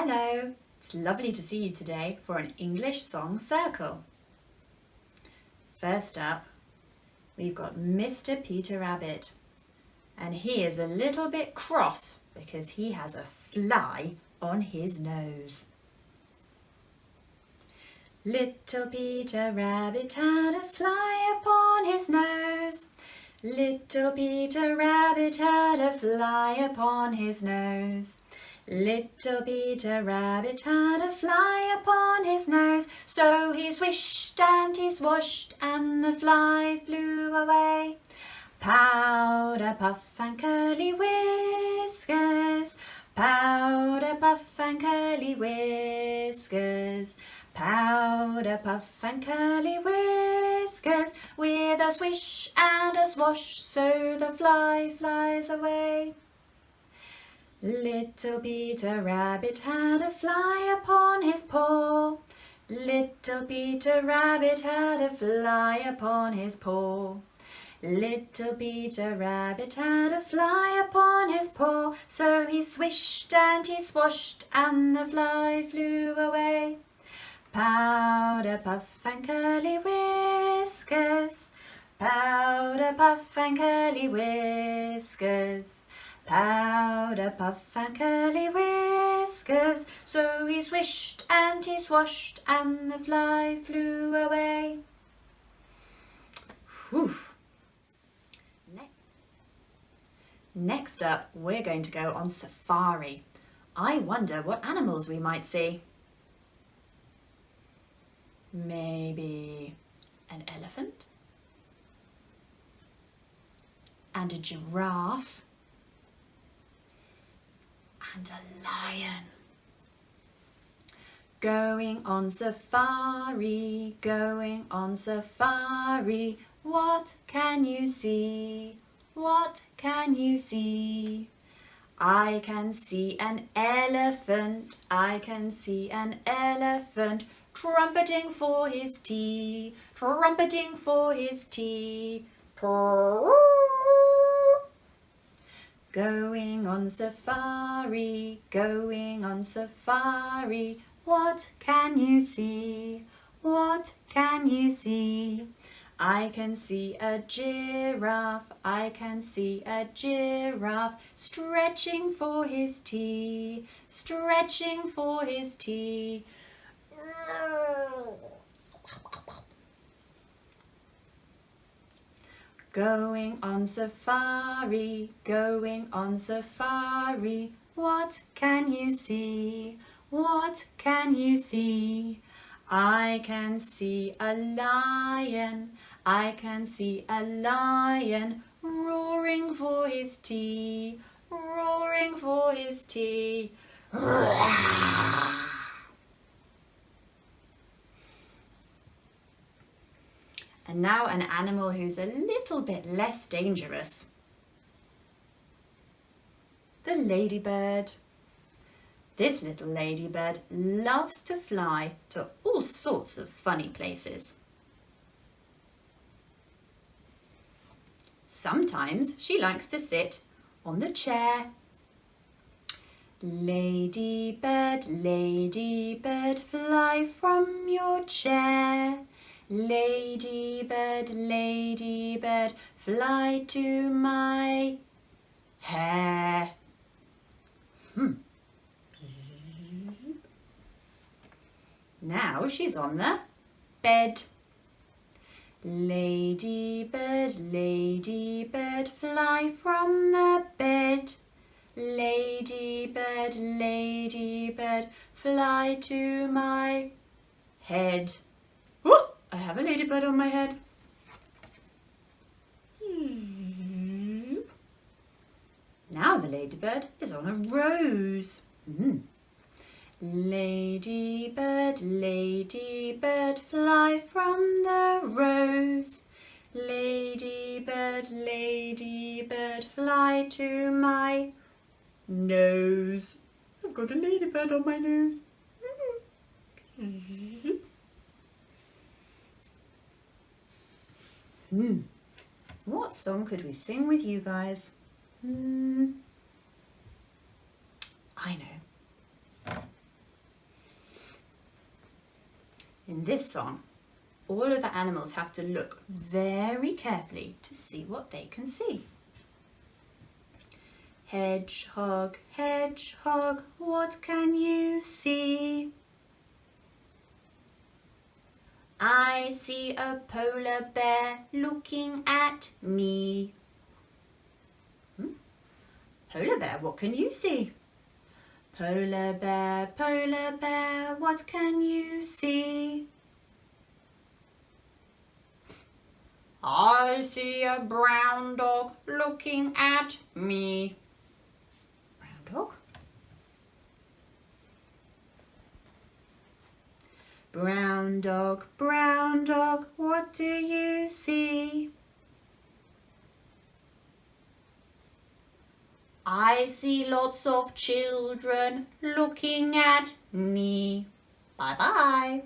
Hello, it's lovely to see you today for an English song circle. First up, we've got Mr. Peter Rabbit, and he is a little bit cross because he has a fly on his nose. Little Peter Rabbit had a fly upon his nose. Little Peter Rabbit had a fly upon his nose. Little Peter Rabbit had a fly upon his nose, so he swished and he swashed and the fly flew away. Powder puff and curly whiskers, powder puff and curly whiskers, powder puff and curly whiskers, with a swish and a swash, so the fly flies away. Little Peter Rabbit had a fly upon his paw. Little Peter Rabbit had a fly upon his paw. Little Peter Rabbit had a fly upon his paw, so he swished and he swashed and the fly flew away. Powder puff and curly whiskers, powder puff and curly whiskers, powder puff and curly whiskers, so he swished and he swashed and the fly flew away. Whew. Next up, we're going to go on safari. I wonder what animals we might see. Maybe an elephant? And a giraffe? And a lion. Going on safari, going on safari. What can you see? What can you see? I can see an elephant, I can see an elephant, trumpeting for his tea, trumpeting for his tea. Going on safari, going on safari. What can you see? What can you see? I can see a giraffe, I can see a giraffe, stretching for his tea, stretching for his tea. Going on safari, going on safari. What can you see? What can you see? I can see a lion, I can see a lion, roaring for his tea, roaring for his tea. And now an animal who's a little bit less dangerous. The ladybird. This little ladybird loves to fly to all sorts of funny places. Sometimes she likes to sit on the chair. Ladybird, ladybird, fly from your chair. Ladybird, ladybird, fly to my hair. Now she's on the bed. Ladybird, ladybird, fly from the bed. Ladybird, ladybird, fly to my head. Oh, I have a ladybird on my head. Now the ladybird is on a rose. Ladybird, ladybird, fly from the rose. Ladybird, ladybird, fly to my nose. I've got a ladybird on my nose. What song could we sing with you guys? I know. In this song, all of the animals have to look very carefully to see what they can see. Hedgehog, hedgehog, what can you see? I see a polar bear looking at me. Polar bear, what can you see? Polar bear, what can you see? I see a brown dog looking at me. Brown dog? Brown dog, what do you see? I see lots of children looking at me. Bye-bye.